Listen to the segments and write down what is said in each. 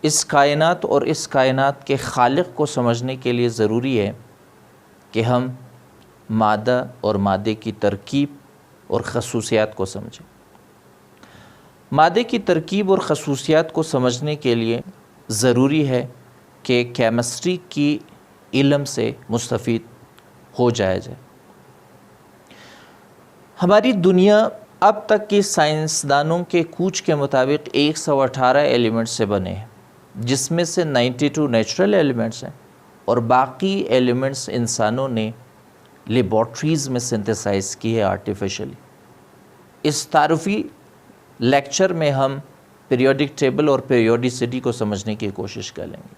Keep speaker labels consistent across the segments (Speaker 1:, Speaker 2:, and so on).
Speaker 1: इस कायनात और इस कायनात के खालिक को समझने के लिए ज़रूरी है कि हम मादा और मादे की तरकीब और ख़सूसियात को समझें। मादे की तरकीब और ख़सूसियात को समझने के लिए ज़रूरी है कि केमिस्ट्री की इल्म से मुस्तफ़ीद हो जाए। हमारी दुनिया अब तक की साइंसदानों के कूच के मुताबिक 118 एलिमेंट्स से बने हैं, जिसमें से 92 नेचुरल एलिमेंट्स हैं और बाकी एलिमेंट्स इंसानों ने लेबॉर्ट्रीज़ में सिंथेसाइज़ की है आर्टिफिशियली। इस तारुफ़ी लेक्चर में हम पीरियोडिक टेबल और पीरियोडिसिटी को समझने की कोशिश करेंगे।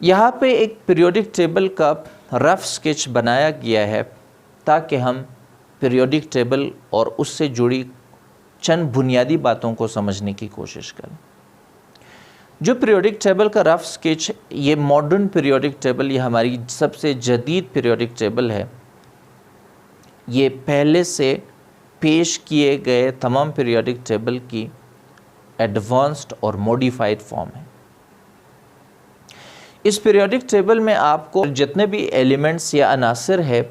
Speaker 1: यहाँ पे एक पीरियोडिक टेबल का रफ़ स्केच बनाया गया है ताकि हम पीरियोडिक टेबल और उससे जुड़ी चंद बुनियादी बातों को समझने की कोशिश करें। जो पीरियोडिक टेबल का रफ़ स्केच, ये मॉडर्न पीरियोडिक टेबल, ये हमारी सबसे जदीद पीरियोडिक टेबल है। ये पहले से पेश किए गए तमाम पीरियोडिक टेबल की एडवांस्ड और मॉडिफाइड फॉर्म है। इस पीरियोडिक टेबल में आपको जितने भी एलिमेंट्स या अनासर है,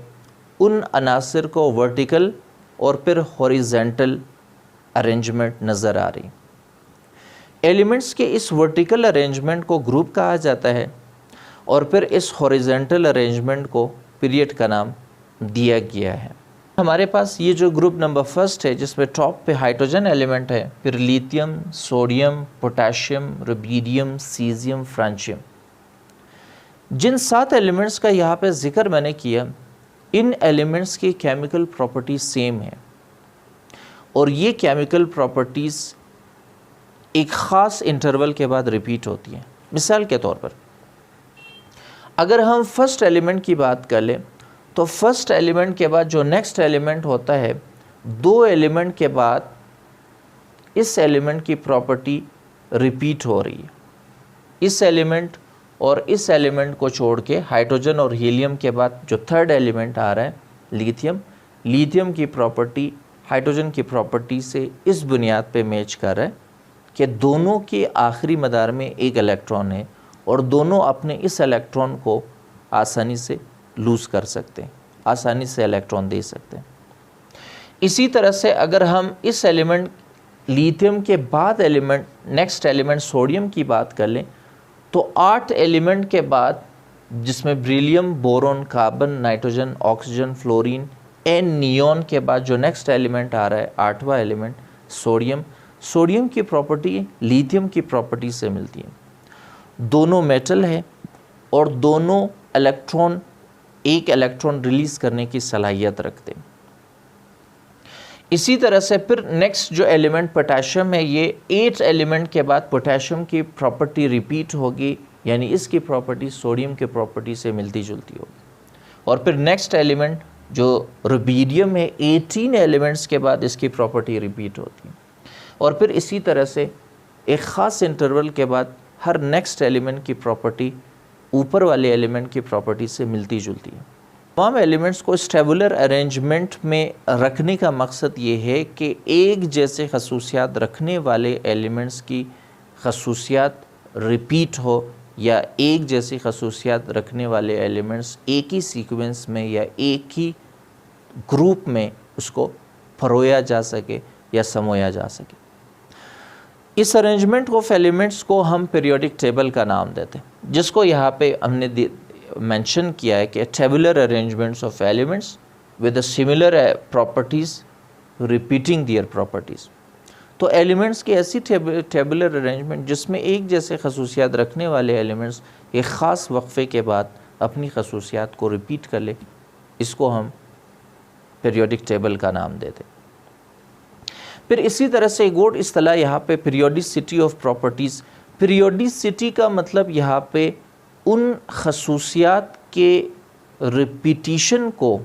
Speaker 1: उन अनासर को वर्टिकल और फिर हॉरिजेंटल अरेंजमेंट नज़र आ रही। एलिमेंट्स के इस वर्टिकल अरेंजमेंट को ग्रुप कहा जाता है और फिर इस हॉरिजेंटल अरेंजमेंट को पीरियड का नाम दिया गया है। हमारे पास ये जो ग्रुप नंबर फर्स्ट है, जिसमें टॉप पे हाइड्रोजन एलिमेंट है, फिर lithium, sodium, potassium, rubidium, caesium, francium. जिन 7 एलिमेंट्स का यहाँ पे जिक्र मैंने किया, इन एलिमेंट्स की केमिकल प्रॉपर्टीज सेम है और ये केमिकल प्रॉपर्टीज़ एक ख़ास इंटरवल के बाद रिपीट होती हैं। मिसाल के तौर पर अगर हम फर्स्ट एलिमेंट की बात कर लें, तो फर्स्ट एलिमेंट के बाद जो नेक्स्ट एलिमेंट होता है, 2 एलिमेंट के बाद इस एलिमेंट की प्रॉपर्टी रिपीट हो रही है। इस एलिमेंट और इस एलिमेंट को छोड़ के हाइड्रोजन और हीलियम के बाद जो थर्ड एलिमेंट आ रहा है, लिथियम, लिथियम की प्रॉपर्टी हाइड्रोजन की प्रॉपर्टी से इस बुनियाद पे मैच कर रहा है कि दोनों के आखिरी मदार में एक इलेक्ट्रॉन है और दोनों अपने इस इलेक्ट्रॉन को आसानी से लूज़ कर सकते हैं, आसानी से इलेक्ट्रॉन दे सकते हैं। इसी तरह से अगर हम इस एलिमेंट लिथियम के बाद एलिमेंट नेक्स्ट एलिमेंट सोडियम की बात कर लें, तो 8 एलिमेंट के बाद, जिसमें beryllium, boron, carbon, nitrogen, oxygen, fluorine and neon के बाद जो नेक्स्ट एलिमेंट आ रहा है, 8वां एलिमेंट सोडियम, सोडियम की प्रॉपर्टी लिथियम की प्रॉपर्टी से मिलती है। दोनों मेटल है और दोनों एक इलेक्ट्रॉन रिलीज़ करने की सलाहियत रखते हैं। इसी तरह से फिर नेक्स्ट जो एलिमेंट पोटेशियम है, ये 8 एलिमेंट के बाद पोटेशियम की प्रॉपर्टी रिपीट होगी, यानी इसकी प्रॉपर्टी सोडियम के प्रॉपर्टी से मिलती जुलती होगी। और फिर नेक्स्ट एलिमेंट जो रुबीडियम है, 18 एलिमेंट्स के बाद इसकी प्रॉपर्टी रिपीट होती है। और फिर इसी तरह से एक ख़ास इंटरवल के बाद हर नेक्स्ट एलिमेंट की प्रॉपर्टी ऊपर वाले एलिमेंट की प्रॉपर्टी से मिलती जुलती है। तमाम एलिमेंट्स को स्टेबुलर अरेंजमेंट में रखने का मकसद ये है कि एक जैसे खसूसियात रखने वाले एलिमेंट्स की खसूसियात रिपीट हो या एक जैसी खसूसियात रखने वाले एलिमेंट्स एक ही सीक्वेंस में या एक ही ग्रुप में उसको फरोया जा सके या समोया जा सके। इस अरेंजमेंट ऑफ एलिमेंट्स को हम पीरियोडिक टेबल का नाम देते हैं, जिसको यहाँ पे हमने मेंशन किया है कि tabular arrangements of elements with similar properties repeating their properties. तो एलिमेंट्स की ऐसी टेबुलर अरेंजमेंट जिसमें एक जैसे खसूसियात रखने वाले एलिमेंट्स एक ख़ास वक्फ़े के बाद अपनी खसूसियात को रिपीट कर ले, इसको हम पीरियोडिक टेबल का नाम देते। फिर इसी तरह से एक और इस्तिलाह यहाँ पे पीरियोडिसिटी ऑफ प्रॉपर्टीज़। पीरियोडिसिटी का मतलब यहाँ पे उन खसूसियात के रिपीटिशन को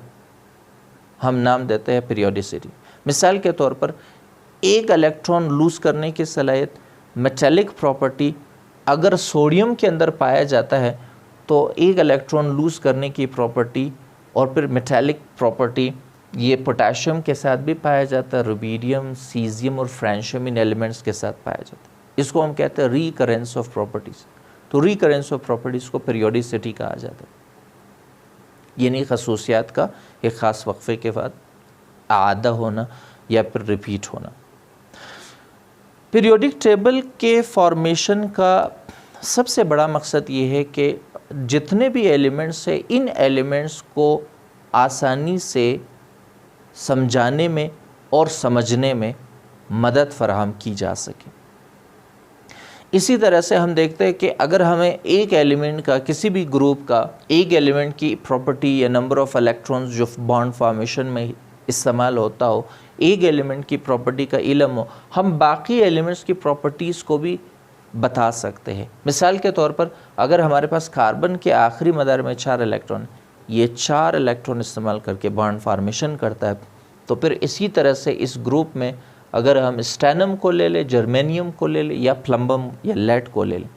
Speaker 1: हम नाम देते हैं पीरियोडिसिटी। मिसाल के तौर पर एक इलेक्ट्रॉन लूज़ करने की सलाहियत, मेटालिक प्रॉपर्टी अगर सोडियम के अंदर पाया जाता है तो एक इलेक्ट्रॉन लूज़ करने की प्रॉपर्टी और फिर मेटालिक प्रॉपर्टी ये पोटेशियम के साथ भी पाया जाता है, रुबीडियम, सीजियम और फ्रांशियम इन एलिमेंट्स के साथ पाया जाता है। इसको हम कहते हैं रिकरेंस ऑफ प्रॉपर्टीज़। तो रिकरेंस ऑफ प्रॉपर्टीज़ को पीरियोडिसिटी कहा जाता है, यानी खसूसियात का एक ख़ास वक्फे के बाद आदा होना या फिर रिपीट होना। पीरियोडिक टेबल के फॉर्मेशन का सबसे बड़ा मकसद ये है कि जितने भी एलिमेंट्स हैं, इन एलिमेंट्स को आसानी से समझाने में और समझने में मदद फराहम की जा सके। इसी तरह से हम देखते हैं कि अगर हमें एक एलिमेंट का, किसी भी ग्रुप का एक एलिमेंट की प्रॉपर्टी या नंबर ऑफ इलेक्ट्रॉन्स जो बॉन्ड फॉर्मेशन में इस्तेमाल होता हो, एक एलिमेंट की प्रॉपर्टी का इल्म हो, हम बाकी एलिमेंट्स की प्रॉपर्टीज़ को भी बता सकते हैं। मिसाल के तौर पर अगर हमारे पास कार्बन के आखिरी मदार में 4 इलेक्ट्रॉन, ये 4 इलेक्ट्रॉन इस्तेमाल करके बॉन्ड फॉर्मेशन करता है, तो फिर इसी तरह से इस ग्रुप में अगर हम स्टैनम को ले लें, जर्मेनियम को ले लें या प्लम्बम या लेड को ले लें,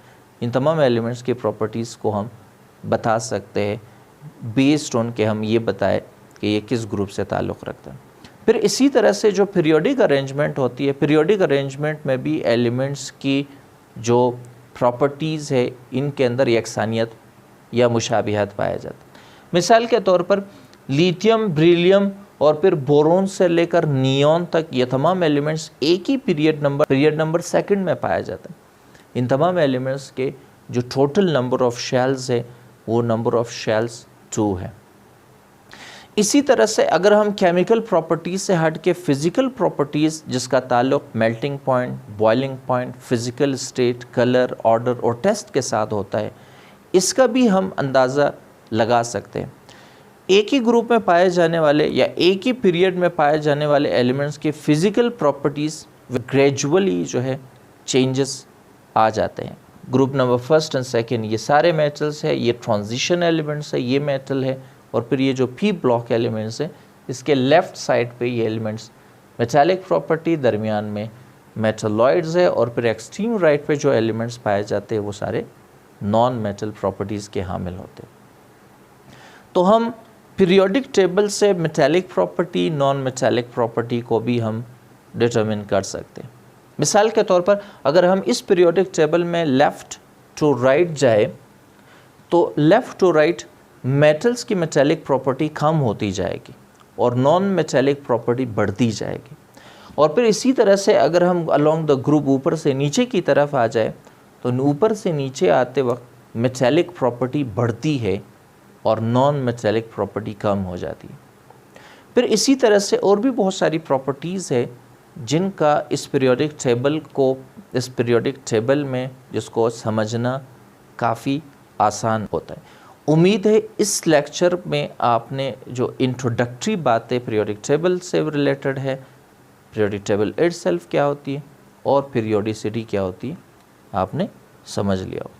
Speaker 1: इन तमाम एलिमेंट्स की प्रॉपर्टीज़ को हम बता सकते हैं बेस्ड ऑन के हम ये बताएं कि ये किस ग्रुप से ताल्लुक़ रखता है। फिर इसी तरह से जो पीरियोडिक अरेंजमेंट होती है, पीरियोडिक अरेंजमेंट में भी एलिमेंट्स की जो प्रॉपर्टीज़ है, इनके अंदर यकसानियत या मुशाबिहत पाया जाता है। मिसाल के तौर पर लिथियम, बेरिलियम और फिर बोरोन से लेकर नियॉन तक ये तमाम एलिमेंट्स एक ही पीरियड नंबर सेकंड में पाया जाता है। इन तमाम एलिमेंट्स के जो टोटल नंबर ऑफ शेल्स है वो नंबर ऑफ शेल्स 2 है। इसी तरह से अगर हम केमिकल प्रॉपर्टीज़ से हट के फ़िज़िकल प्रॉपर्टीज़ जिसका ताल्लुक़ melting point, boiling point, physical state, colour, order और टेस्ट के साथ होता है, इसका भी हम अंदाज़ा लगा सकते हैं। एक ही ग्रुप में पाए जाने वाले या एक ही पीरियड में पाए जाने वाले एलिमेंट्स की फ़िज़िकल प्रॉपर्टीज़ ग्रेजुअली जो है चेंजेस आ जाते हैं। Group number first and second ये सारे मेटल्स है, ये ट्रांजिशन एलिमेंट्स है, ये मेटल है, और फिर ये जो पी ब्लॉक एलिमेंट्स है इसके लेफ़्ट साइड पे ये एलिमेंट्स मेटालिक प्रॉपर्टी, दरमियान में मेटलॉइड्स है, और फिर एक्सट्रीम राइट पे जो एलिमेंट्स पाए जाते हैं वो सारे नॉन मेटल प्रॉपर्टीज़ के हामिल होते हैं। तो हम पीरियोडिक टेबल से metallic property, non metallic property को भी हम डिटरमिन कर सकते हैं। मिसाल के तौर पर अगर हम इस पीरियोडिक टेबल में लेफ़्ट टू राइट जाए तो लेफ़्ट टू राइट मेटल्स की मेटालिक प्रॉपर्टी कम होती जाएगी और नॉन मेटालिक प्रॉपर्टी बढ़ती जाएगी। और फिर इसी तरह से अगर हम अलोंग द ग्रुप ऊपर से नीचे की तरफ आ जाए तो ऊपर से नीचे आते वक्त मेटालिक प्रॉपर्टी बढ़ती है और नॉन मेटालिक प्रॉपर्टी कम हो जाती है। फिर इसी तरह से और भी बहुत सारी प्रॉपर्टीज़ है जिनका इस पीरियोडिक टेबल में जिसको समझना काफ़ी आसान होता है। उम्मीद है इस लेक्चर में आपने जो इंट्रोडक्टरी बातें पीरियोडिक टेबल से रिलेटेड है, पीरियोडिक टेबल इटसेल्फ क्या होती है और पीरियोडिसिटी क्या होती है, आपने समझ लिया हो।